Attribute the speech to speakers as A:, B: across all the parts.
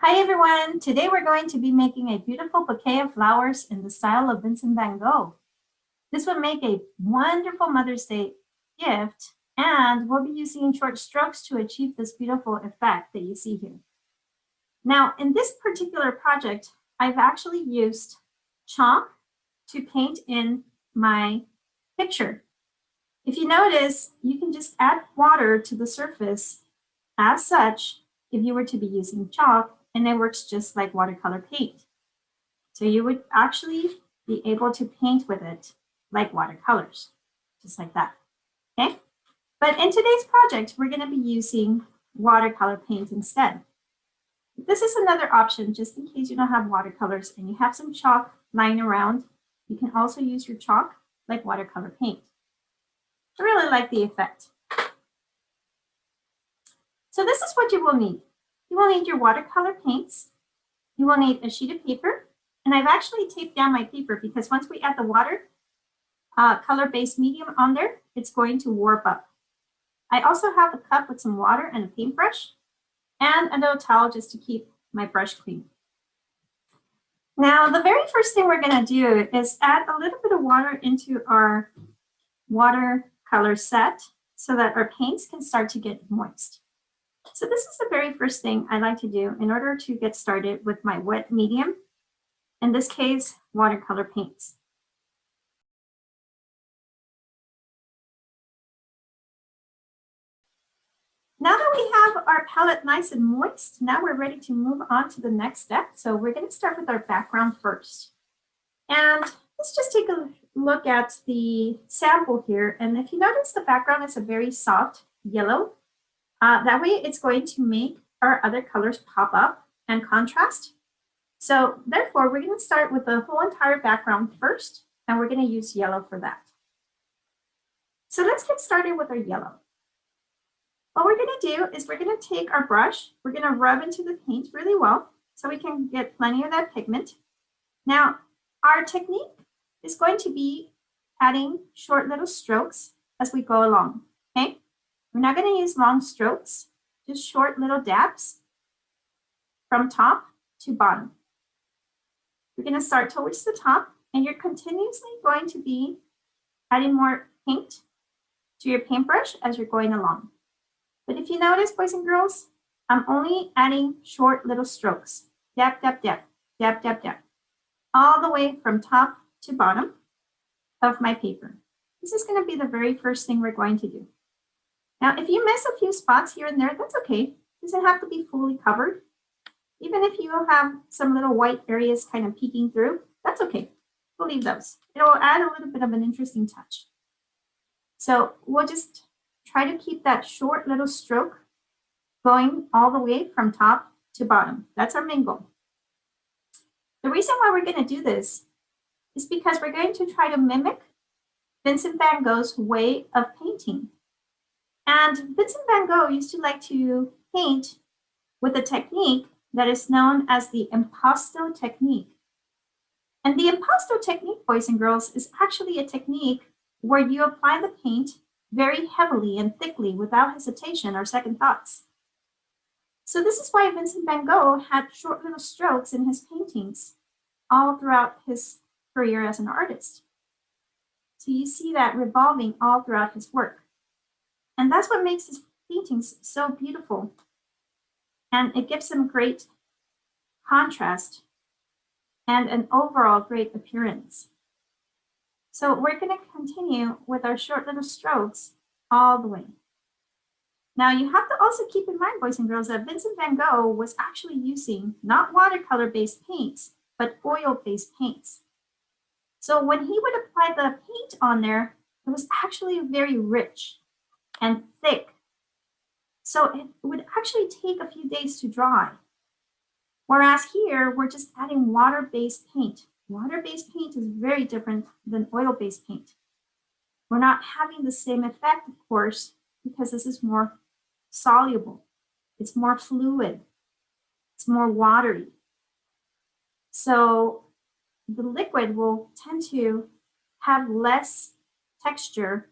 A: Hi everyone! Today we're going to be making a beautiful bouquet of flowers in the style of Vincent van Gogh. This will make a wonderful Mother's Day gift, and we'll be using short strokes to achieve this beautiful effect that you see here. Now, in this particular project, I've actually used chalk to paint in my picture. If you notice, you can just add water to the surface as such if you were to be using chalk, and it works just like watercolor paint. So you would actually be able to paint with it like watercolors, just like that, okay? But in today's project, we're gonna be using watercolor paint instead. This is another option, just in case you don't have watercolors and you have some chalk lying around. You can also use your chalk like watercolor paint. I really like the effect. So this is what you will need. You will need your watercolor paints. You will need a sheet of paper. And I've actually taped down my paper because once we add the water color-based medium on there, it's going to warp up. I also have a cup with some water and a paintbrush and a little towel just to keep my brush clean. Now, the very first thing we're going to do is add a little bit of water into our watercolor set so that our paints can start to get moist. So this is the very first thing I like to do in order to get started with my wet medium, in this case, watercolor paints. Now that we have our palette nice and moist, now we're ready to move on to the next step. So we're going to start with our background first. And let's just take a look at the sample here. And if you notice, the background is a very soft yellow. That way it's going to make our other colors pop up and contrast. So therefore, we're going to start with the whole entire background first, and we're going to use yellow for that. So let's get started with our yellow. What we're going to do is we're going to take our brush, we're going to rub into the paint really well so we can get plenty of that pigment. Now, our technique is going to be adding short little strokes as we go along, okay? We're not going to use long strokes, just short little dabs from top to bottom. We're going to start towards the top, and you're continuously going to be adding more paint to your paintbrush as you're going along. But if you notice, boys and girls, I'm only adding short little strokes. Dab, dab, dab, dab, dab, dab, all the way from top to bottom of my paper. This is going to be the very first thing we're going to do. Now, if you miss a few spots here and there, that's okay. It doesn't have to be fully covered. Even if you have some little white areas kind of peeking through, that's okay. We'll leave those. It will add a little bit of an interesting touch. So we'll just try to keep that short little stroke going all the way from top to bottom. That's our main goal. The reason why we're going to do this is because we're going to try to mimic Vincent van Gogh's way of painting. And Vincent van Gogh used to like to paint with a technique that is known as the impasto technique. And the impasto technique, boys and girls, is actually a technique where you apply the paint very heavily and thickly without hesitation or second thoughts. So this is why Vincent van Gogh had short little strokes in his paintings all throughout his career as an artist. So you see that revolving all throughout his work. And that's what makes his paintings so beautiful. And it gives them great contrast and an overall great appearance. So we're going to continue with our short little strokes all the way. Now you have to also keep in mind, boys and girls, that Vincent van Gogh was actually using not watercolor-based paints, but oil-based paints. So when he would apply the paint on there, it was actually very rich and thick. So it would actually take a few days to dry. Whereas here, we're just adding water-based paint. Water-based paint is very different than oil-based paint. We're not having the same effect, of course, because this is more soluble. It's more fluid. It's more watery. So the liquid will tend to have less texture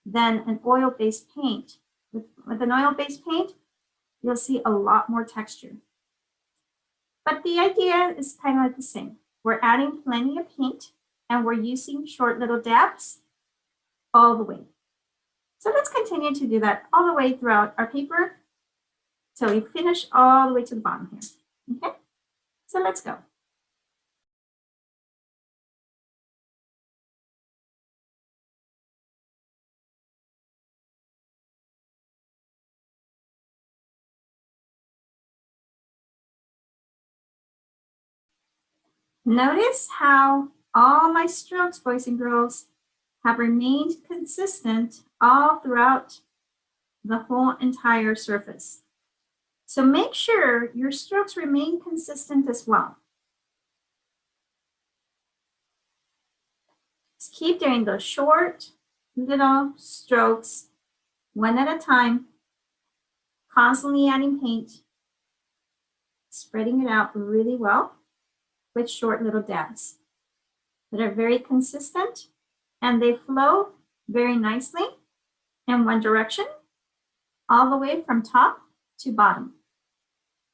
A: than an oil-based paint. With an oil-based paint, you'll see a lot more texture. But the idea is kind of like the same. We're adding plenty of paint and we're using short little dabs all the way. So let's continue to do that all the way throughout our paper till we finish all the way to the bottom here. Okay, so let's go. Notice how all my strokes, boys and girls, have remained consistent all throughout the whole entire surface. So make sure your strokes remain consistent as well. Just keep doing those short little strokes, one at a time, constantly adding paint, spreading it out really well with short little dabs that are very consistent and they flow very nicely in one direction all the way from top to bottom.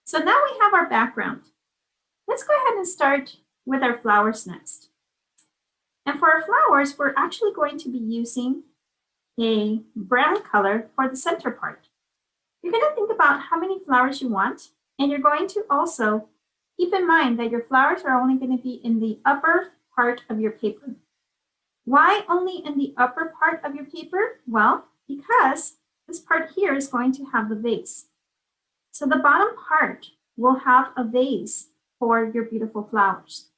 A: So now we have our background. Let's go ahead and start with our flowers next. And for our flowers, we're actually going to be using a brown color for the center part. You're going to think about how many flowers you want, and you're going to also keep in mind that your flowers are only going to be in the upper part of your paper. Why only in the upper part of your paper? Well, because this part here is going to have the vase. So the bottom part will have a vase for your beautiful flowers.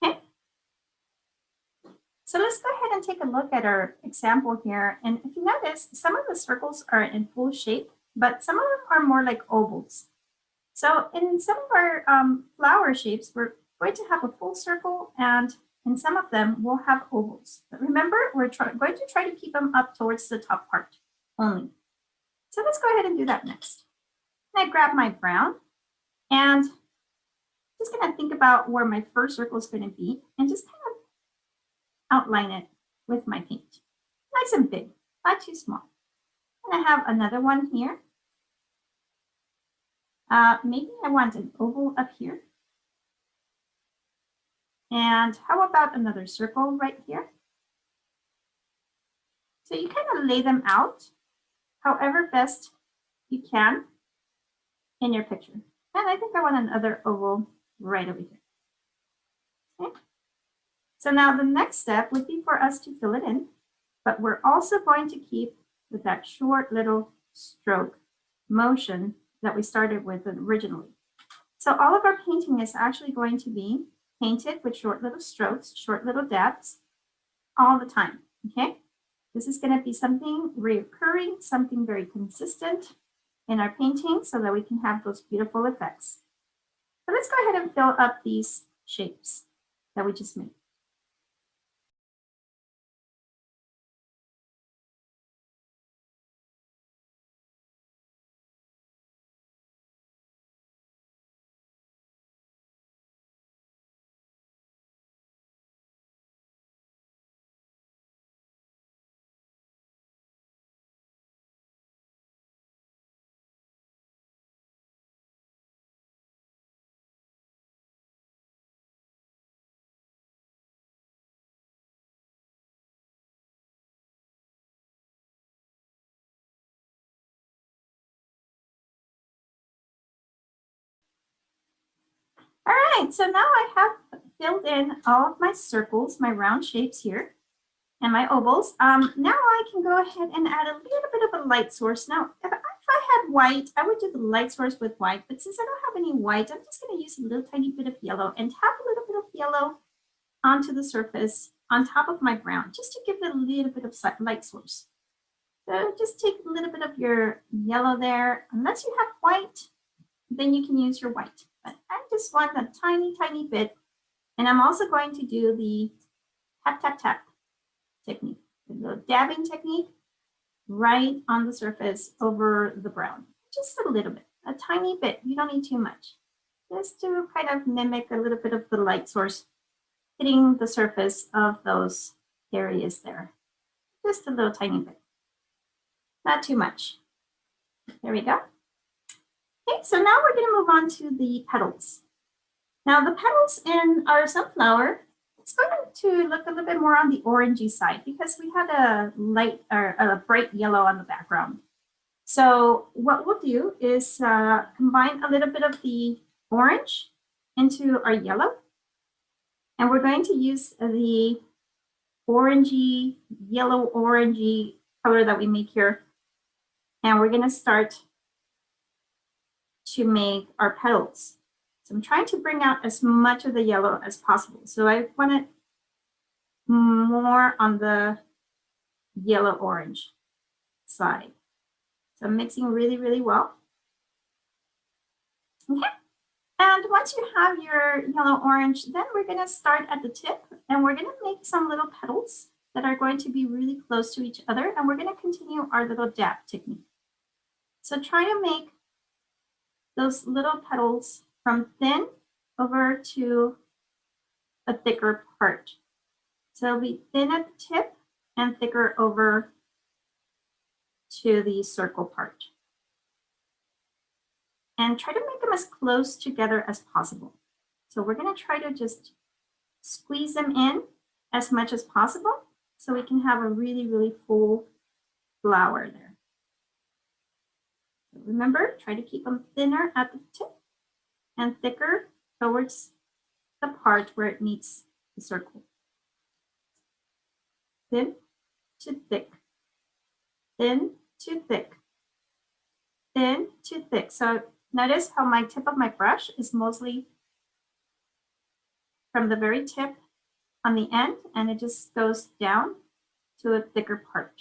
A: Okay? So let's go ahead and take a look at our example here. And if you notice, some of the circles are in full shape, but some of them are more like ovals. So in some of our flower shapes, we're going to have a full circle, and in some of them, we'll have ovals. But remember, we're going to try to keep them up towards the top part only. So let's go ahead and do that next. I grab my brown, and just going to think about where my first circle is going to be, and just kind of outline it with my paint. Nice and big, not too small. And I have another one here. Maybe I want an oval up here. And how about another circle right here? So you kind of lay them out however best you can in your picture. And I think I want another oval right over here. Okay. So now the next step would be for us to fill it in, but we're also going to keep with that short little stroke motion that we started with originally. So all of our painting is actually going to be painted with short little strokes, short little dabs all the time, okay? This is going to be something recurring, something very consistent in our painting so that we can have those beautiful effects. So let's go ahead and fill up these shapes that we just made. All right, so now I have filled in all of my circles, my round shapes here, and my ovals. Now I can go ahead and add a little bit of a light source. Now, if I had white, I would do the light source with white, but since I don't have any white, I'm just going to use a little tiny bit of yellow and tap a little bit of yellow onto the surface on top of my brown, just to give it a little bit of light source. So just take a little bit of your yellow there. Unless you have white, then you can use your white. But I just want a tiny, tiny bit. And I'm also going to do the tap, tap, tap technique, the little dabbing technique right on the surface over the brown. Just a little bit, a tiny bit. You don't need too much. Just to kind of mimic a little bit of the light source hitting the surface of those areas there. Just a little tiny bit. Not too much. There we go. Okay, so now we're going to move on to the petals. Now the petals in our sunflower, it's going to look a little bit more on the orangey side because we had a light or a bright yellow on the background. So what we'll do is combine a little bit of the orange into our yellow. And we're going to use the orangey, yellow orangey color that we make here. And we're going to start to make our petals. So I'm trying to bring out as much of the yellow as possible. So I want it more on the yellow orange side. So I'm mixing really, really well. Okay. And once you have your yellow orange, then we're going to start at the tip and we're going to make some little petals that are going to be really close to each other. And we're going to continue our little dab technique. So try to make those little petals from thin over to a thicker part. So it'll be thin at the tip and thicker over to the circle part. And try to make them as close together as possible. So we're going to try to just squeeze them in as much as possible so we can have a really, really full flower there. So remember, try to keep them thinner at the tip and thicker towards the part where it meets the circle. Thin to thick, thin to thick, thin to thick. So notice how my tip of my brush is mostly from the very tip on the end, and it just goes down to a thicker part.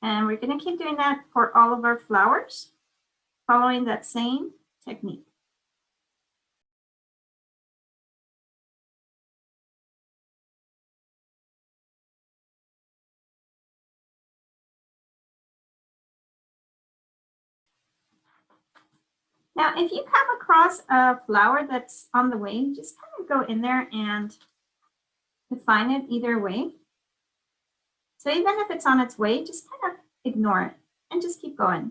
A: And we're going to keep doing that for all of our flowers, following that same technique. Now, if you come across a flower that's on the way, just kind of go in there and define it either way. So even if it's on its way, just kind of ignore it and just keep going.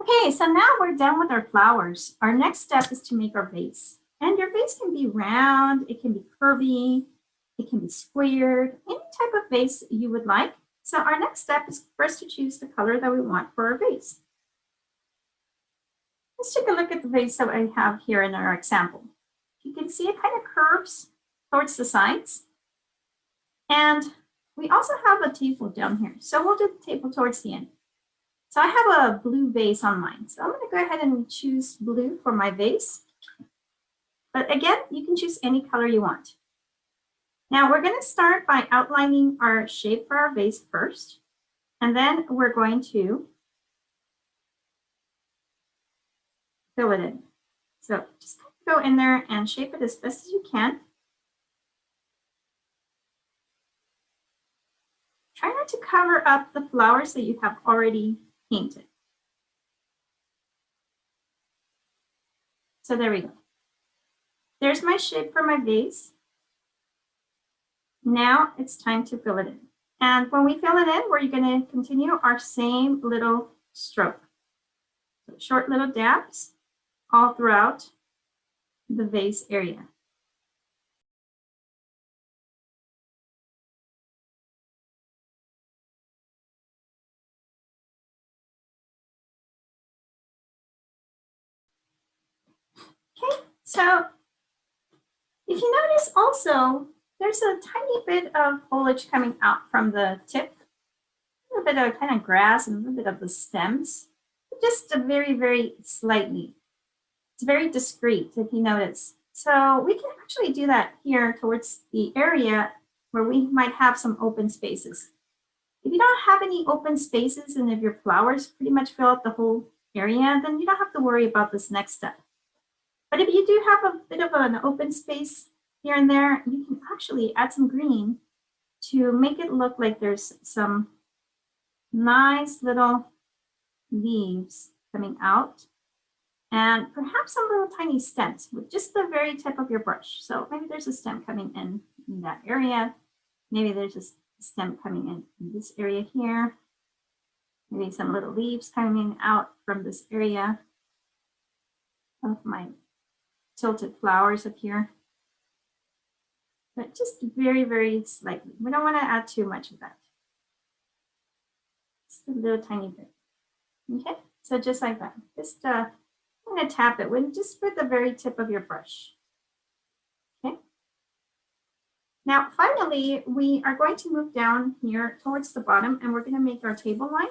A: Okay, so now we're done with our flowers. Our next step is to make our vase. And your vase can be round, it can be curvy, it can be squared, any type of vase you would like. So our next step is first to choose the color that we want for our vase. Let's take a look at the vase that I have here in our example. You can see it kind of curves towards the sides. And we also have a table down here. So we'll do the table towards the end. So I have a blue vase on mine. So I'm going to go ahead and choose blue for my vase. But again, you can choose any color you want. Now we're going to start by outlining our shape for our vase first. And then we're going to fill it in. So just go in there and shape it as best as you can. Try not to cover up the flowers that you have already painted. So there we go. There's my shape for my vase. Now it's time to fill it in. And when we fill it in, we're going to continue our same little stroke. So short little dabs all throughout the vase area. Okay, so if you notice also, there's a tiny bit of foliage coming out from the tip, a little bit of kind of grass and a little bit of the stems, just a very, very slightly. It's very discreet if you notice. So we can actually do that here towards the area where we might have some open spaces. If you don't have any open spaces and if your flowers pretty much fill out the whole area, then you don't have to worry about this next step. But if you do have a bit of an open space here and there, you can actually add some green to make it look like there's some nice little leaves coming out and perhaps some little tiny stems with just the very tip of your brush. So maybe there's a stem coming in that area. Maybe there's a stem coming in this area here. Maybe some little leaves coming out from this area of my tilted flowers up here. But just very, very slightly. We don't want to add too much of that. Just a little tiny bit. Okay, so just like that. Just I'm going to tap it with just with the very tip of your brush. Okay. Now, finally, we are going to move down here towards the bottom and we're going to make our table line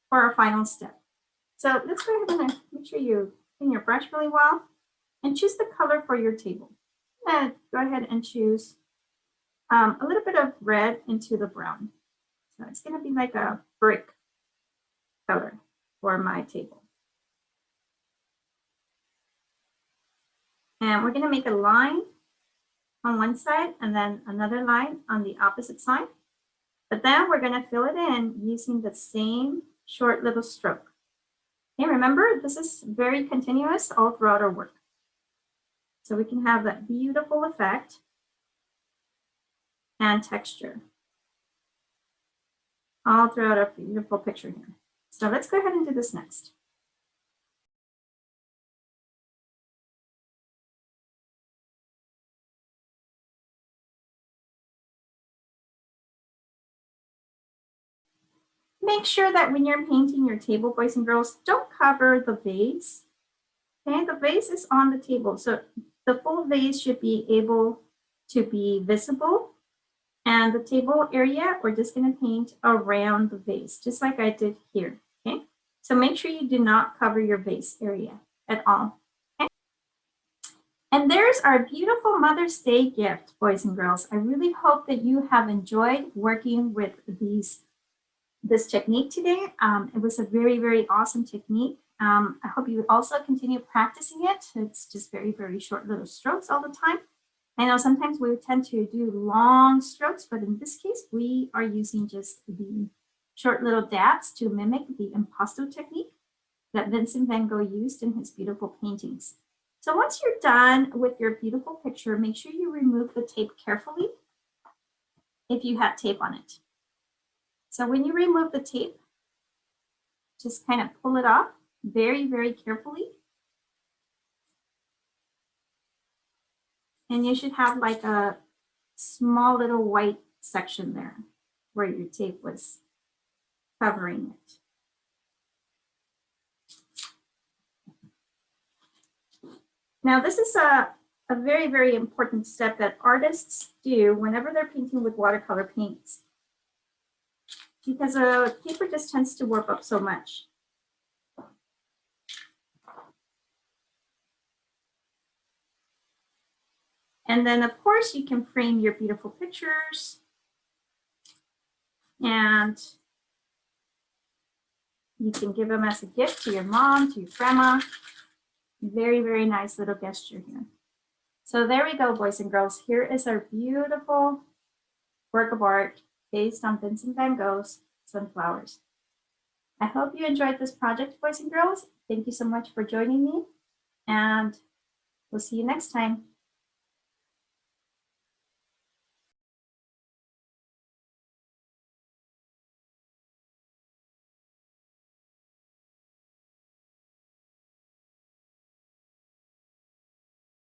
A: for our final step. So let's go ahead and make sure you clean your brush really well and choose the color for your table. And go ahead and choose a little bit of red into the brown. So it's going to be like a brick color for my table. And we're going to make a line on one side and then another line on the opposite side. But then we're going to fill it in using the same short little stroke. Okay, remember, this is very continuous all throughout our work. So we can have that beautiful effect and texture all throughout our beautiful picture here. So let's go ahead and do this next. Make sure that when you're painting your table, boys and girls, don't cover the vase. Okay, the vase is on the table, so the full vase should be able to be visible. And the table area, we're just going to paint around the vase, just like I did here. Okay, so make sure you do not cover your vase area at all. Okay? And there's our beautiful Mother's Day gift, boys and girls. I really hope that you have enjoyed working with this technique today. It was a very, very awesome technique. I hope you also continue practicing it. It's just very, very short little strokes all the time. I know sometimes we tend to do long strokes, but in this case, we are using just the short little dabs to mimic the impasto technique that Vincent van Gogh used in his beautiful paintings. So once you're done with your beautiful picture, make sure you remove the tape carefully if you had tape on it. So when you remove the tape, just kind of pull it off very, very carefully. And you should have like a small little white section there where your tape was covering it. Now this is a very, very important step that artists do whenever they're painting with watercolor paints, because paper just tends to warp up so much. And then, of course, you can frame your beautiful pictures. And you can give them as a gift to your mom, to your grandma. Very, very nice little gesture here. So there we go, boys and girls. Here is our beautiful work of art based on Vincent van Gogh's Sunflowers. I hope you enjoyed this project, boys and girls. Thank you so much for joining me. And we'll see you next time.